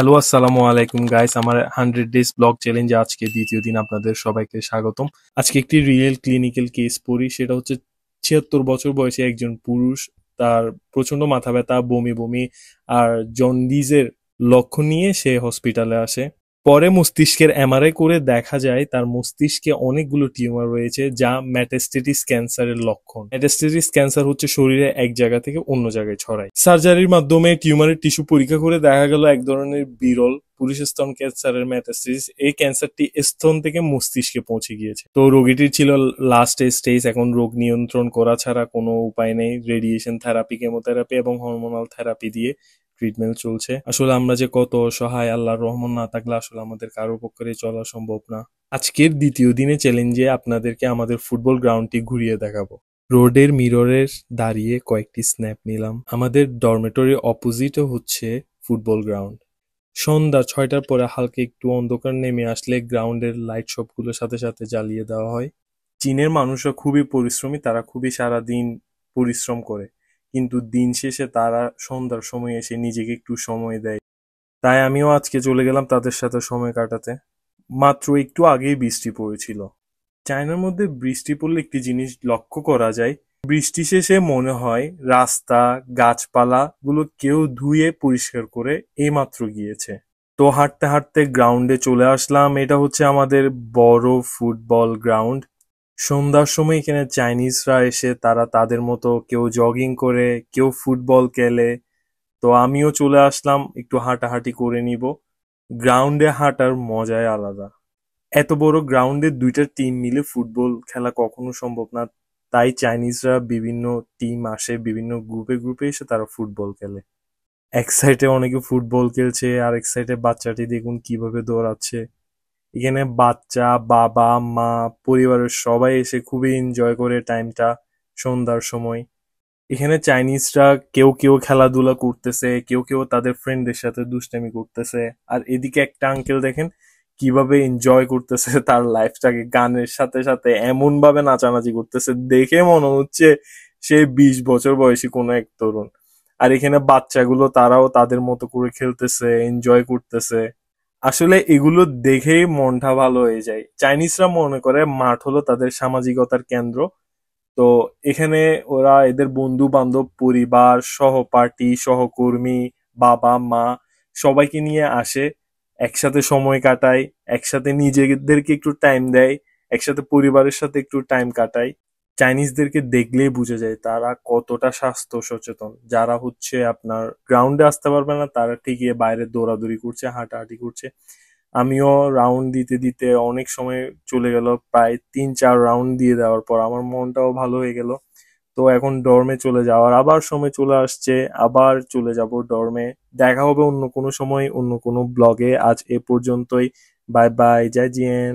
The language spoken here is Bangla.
হ্যালো, আসসালামু আলাইকুম গাইস। আমার 100 ডেজ ব্লগ চ্যালেঞ্জে আজকে দ্বিতীয় দিন আপনাদের সবাইকে স্বাগতম। আজকে একটি রিয়েল ক্লিনিক্যাল কেস পড়ি। সেটা হচ্ছে ৭৬ বছর বয়সী একজন পুরুষ। তার প্রচন্ড মাথা ব্যথা, বমি বমি আর জন্ডিসের লক্ষণ নিয়ে সে হসপিটালে আসে। পরে মস্তিষ্কের এমআরআই করে দেখা যায় তার মস্তিষ্কে অনেকগুলো টিউমার রয়েছে, যা মেটাস্টেটিস ক্যান্সারের লক্ষণ। মেটাস্টেটিস ক্যান্সার হচ্ছে শরীরে এক জায়গা থেকে অন্য জায়গায় ছড়ায়। সার্জারির মাধ্যমে টিউমারের টিস্যু পরীক্ষা করে দেখা গেল এক ধরনের বিরল পুরুষ স্তন ক্যান্সারের মেটাস্টেটিস। এই ক্যান্সারটি স্তন থেকে মস্তিষ্কে পৌঁছে গিয়েছে। তো রোগীটির ছিল লাস্ট স্টেজ। এখন রোগ নিয়ন্ত্রণ করা ছাড়া কোনো উপায় নেই। রেডিয়েশন থেরাপি, কেমোথেরাপি এবং হরমোনাল থেরাপি দিয়ে ট্রিটমেন্ট চলছে। আসলে আমরা যে কত অসহায়, আল্লাহর রহমত না থাকলে আসলে আমাদের কারোর পক্ষে চলা সম্ভব না। আজকের দ্বিতীয় দিনে চ্যালেঞ্জে আপনাদেরকে আমাদের ফুটবল গ্রাউন্ডটি ঘুরিয়ে দেখাবো। রোডের মিররের দাঁড়িয়ে কয়েকটি স্ন্যাপ নিলাম। আমাদের ডরমেটরি অপোজিটে হচ্ছে ফুটবল গ্রাউন্ড। সন্ধ্যা ৬টার পরে হালকা একটু অন্ধকার নেমে আসলে গ্রাউন্ডের লাইট সবগুলোর সাথে সাথে জ্বালিয়ে দেওয়া হয়। চীনের মানুষরা খুবই পরিশ্রমী, তারা খুবই সারাদিন পরিশ্রম করে, কিন্তু দিন শেষে তারা সন্ধ্যার সময় এসে নিজেকে একটু সময় দেয়। তাই আমিও আজকে চলে গেলাম তাদের সাথে সময় কাটাতে। মাত্র একটু আগেই বৃষ্টি পড়েছিল। চায়নার মধ্যে বৃষ্টি পড়লে একটি জিনিস লক্ষ্য করা যায়, বৃষ্টি শেষে মনে হয় রাস্তা, গাছপালা গুলো কেউ ধুয়ে পরিষ্কার করে এইমাত্র গিয়েছে। তো হাঁটতে হাঁটতে গ্রাউন্ডে চলে আসলাম। এটা হচ্ছে আমাদের বড় ফুটবল গ্রাউন্ড। সন্ধ্যার সময় এখানে চাইনিজরা এসে তারা তাদের মতো কেউ জগিং করে, কেউ ফুটবল খেলে। তো আমিও চলে আসলাম একটু হাঁটাহাঁটি করে নিব। গ্রাউন্ডে হাঁটার মজাই আলাদা। এত বড় গ্রাউন্ডে দুইটা টিম মিলে ফুটবল খেলা কখনো সম্ভব না। তাই চাইনিজরা বিভিন্ন টিম আসে, বিভিন্ন গ্রুপে গ্রুপে এসে তারা ফুটবল খেলে। এক সাইডে অনেকে ফুটবল খেলছে, আর এক সাইডে বাচ্চাটি দেখুন কিভাবে দৌড়াচ্ছে। এখানে বাচ্চা, বাবা, মা, পরিবারের সবাই এসে খুবই এনজয় করে টাইমটা সন্ধ্যার সময়। এখানে চাইনিজরা কেউ কেউ খেলাধুলা করতেছে, কেউ কেউ তাদের ফ্রেন্ডদের সাথে দুষ্টামি করতেছে। আর এদিকে একটা আঙ্কেল দেখেন কিভাবে এনজয় করতেছে তার লাইফটাকে, গানের সাথে সাথে এমন ভাবে নাচানাচি করতেছে, দেখে মনে হচ্ছে সে ২০ বছর বয়সী কোনো এক তরুণ। আর এখানে বাচ্চাগুলো তারাও তাদের মতো করে খেলতেছে, এনজয় করতেছে। আসলে এগুলো দেখেই মনটা ভালো হয়ে যায়। চাইনিজরা মনে করে মাঠ হলো তাদের সামাজিকতার কেন্দ্র। তো এখানে ওরা এদের বন্ধু বান্ধব, পরিবার, সহপাঠী, সহকর্মী, বাবা মা সবাইকে নিয়ে আসে, একসাথে সময় কাটায়, একসাথে নিজেদেরকে একটু টাইম দেয়, একসাথে পরিবারের সাথে একটু টাইম কাটায়। চাইনিজদেরকে দেখলেই বোঝা যায় তারা কতটা স্বাস্থ্য সচেতন। যারা হচ্ছে আপনার গ্রাউন্ডে আসতে পারবে না তারা ঠিকই বাইরে দৌড়াদৌড়ি করছে, হাঁটাহাঁটি করছে। আমিও রাউন্ড দিতে দিতে অনেক সময় চলে গেল, প্রায় ৩-৪ রাউন্ড দিয়ে দেওয়ার পর আমার মনটাও ভালো হয়ে গেল। তো এখন ডর্মে চলে যাওয়ার আবার সময় চলে আসছে, আবার চলে যাব ডর্মে। দেখা হবে অন্য কোনো সময়, অন্য কোনো ব্লগে। আজ এ পর্যন্তই। বাই বাই, জয় জিয়েন।